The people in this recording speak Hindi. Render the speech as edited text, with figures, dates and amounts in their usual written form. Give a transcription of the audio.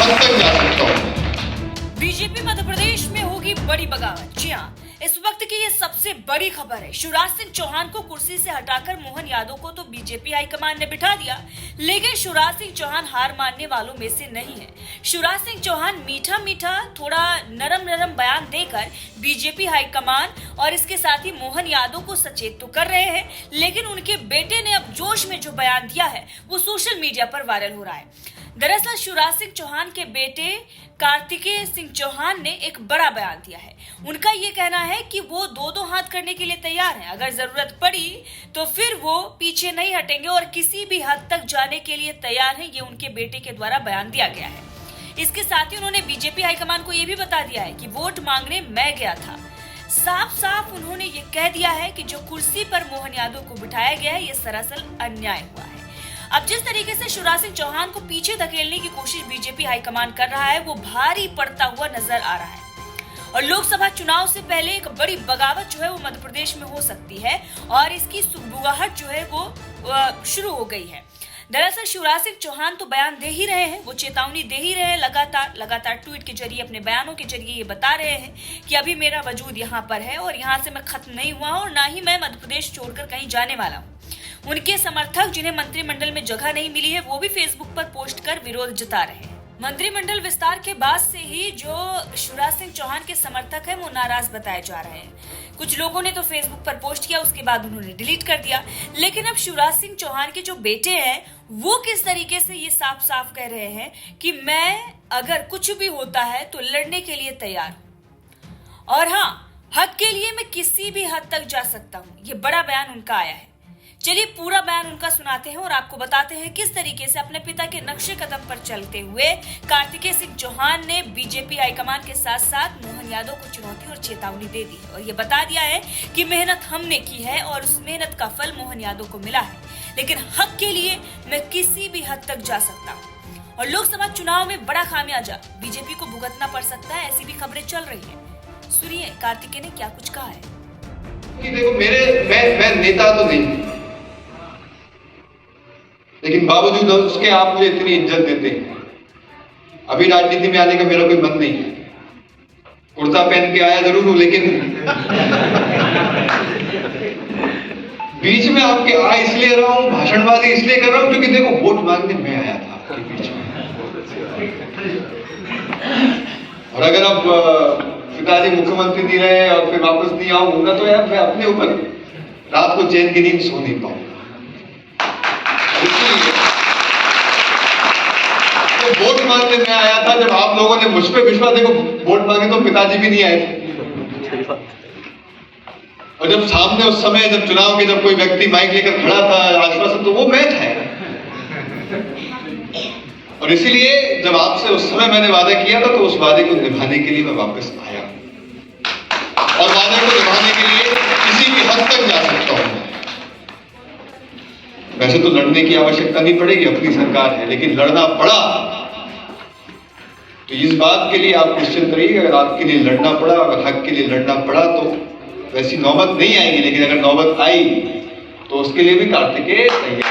हद तक जा सकता हूँ। बीजेपी मध्य प्रदेश में होगी बड़ी बगावत। जी हाँ, इस वक्त की ये सबसे बड़ी खबर है। शिवराज सिंह चौहान को कुर्सी से हटाकर मोहन यादव को तो बीजेपी हाईकमान ने बिठा दिया, लेकिन शिवराज सिंह चौहान हार मानने वालों में से नहीं है। शिवराज सिंह चौहान मीठा मीठा थोड़ा नरम नरम बयान देकर बीजेपी हाईकमान और इसके साथ ही मोहन यादव को सचेत तो कर रहे हैं, लेकिन उनके बेटे ने अब जोश में जो बयान दिया है वो सोशल मीडिया पर वायरल हो रहा है। दरअसल शिवराज सिंह चौहान के बेटे कार्तिकेय सिंह चौहान ने एक बड़ा बयान दिया है। उनका ये कहना है कि वो दो हाथ करने के लिए तैयार हैं। अगर जरूरत पड़ी तो फिर वो पीछे नहीं हटेंगे और किसी भी हद तक जाने के लिए तैयार हैं। ये उनके बेटे के द्वारा बयान दिया गया है। इसके साथ ही उन्होंने बीजेपी हाईकमान को ये भी बता दिया है कि वोट मांगने मैं गया था। साफ साफ उन्होंने ये कह दिया है कि जो कुर्सी पर मोहन यादव को बिठाया गया है ये सरासर अन्याय हुआ है। अब जिस तरीके से शिवराज सिंह चौहान को पीछे धकेलने की कोशिश बीजेपी हाईकमान कर रहा है वो भारी पड़ता हुआ नजर आ रहा है और लोकसभा चुनाव से पहले एक बड़ी बगावत जो है वो मध्य प्रदेश में हो सकती है और इसकी सुगबुगाहट जो है वो शुरू हो गई है। दरअसल शिवराज सिंह चौहान तो बयान दे ही रहे हैं, वो चेतावनी दे ही रहे हैं, लगातार ट्वीट के जरिए, अपने बयानों के जरिए ये बता रहे हैं कि अभी मेरा वजूद यहाँ पर है और यहाँ से मैं खत्म नहीं हुआ और ना ही मैं मध्य प्रदेश छोड़कर कहीं जाने वाला हूँ। उनके समर्थक जिन्हें मंत्रिमंडल में जगह नहीं मिली है वो भी फेसबुक पर पोस्ट कर विरोध जता रहे हैं। मंत्रिमंडल विस्तार के बाद से ही जो शिवराज सिंह चौहान के समर्थक हैं वो नाराज बताए जा रहे हैं। कुछ लोगों ने तो फेसबुक पर पोस्ट किया, उसके बाद उन्होंने डिलीट कर दिया। लेकिन अब शिवराज सिंह चौहान के जो बेटे हैं वो किस तरीके से ये साफ साफ कह रहे हैं कि मैं अगर कुछ भी होता है तो लड़ने के लिए तैयार हूं और हाँ, हक के लिए मैं किसी भी हद तक जा सकता हूं। ये बड़ा बयान उनका आया है। चलिए पूरा बयान उनका सुनाते हैं और आपको बताते हैं किस तरीके से अपने पिता के नक्शे कदम पर चलते हुए कार्तिकेय सिंह चौहान ने बीजेपी हाईकमान के साथ साथ मोहन यादव को चुनौती और चेतावनी दे दी और ये बता दिया है कि मेहनत हमने की है और उस मेहनत का फल मोहन यादव को मिला है, लेकिन हक के लिए मैं किसी भी हद तक जा सकता हूँ और लोकसभा चुनाव में बड़ा खामियाजा बीजेपी को भुगतना पड़ सकता है, ऐसी भी खबरें चल रही है। सुनिए कार्तिकेय ने क्या कुछ कहा है। देखो मैं नेता तो नहीं, लेकिन बावजूद उसके आप मुझे इतनी इज्जत देते हैं। अभी राजनीति में आने का मेरा कोई मन नहीं है। कुर्ता पहन के आया जरूर हूं, लेकिन बीच में आपके आ इसलिए रहा हूं, भाषणबाजी इसलिए कर रहा हूं क्योंकि देखो वोट मांगने मैं आया था आपके बीच में। और अगर अब पिताजी मुख्यमंत्री नहीं रहे और फिर वापस नहीं आऊंगा तो यार मैं अपने ऊपर रात को चैन की नींद सो नहीं पाऊंगा। तो वोट मांगने में आया था। जब आप लोगों ने मुझ पे विश्वास, देखो वोट मांगे तो पिताजी भी नहीं आए थे और जब सामने उस समय जब चुनाव के जब कोई व्यक्ति माइक लेकर खड़ा था आश्वासन, तो वो मैं था। और इसीलिए जब आपसे उस समय मैंने वादा किया था तो उस वादे को निभाने के लिए मैं वापस आया और वादे को निभाने के लिए किसी भी हद तक जा सकता हूं। वैसे तो लड़ने की आवश्यकता नहीं पड़ेगी, अपनी सरकार है, लेकिन लड़ना पड़ा तो इस बात के लिए आप निश्चिंत रहिए, अगर आपके लिए लड़ना पड़ा, अगर हक के लिए लड़ना पड़ा तो वैसी नौबत नहीं आएगी, लेकिन अगर नौबत आई तो उसके लिए भी कार्तिकेय तैयार।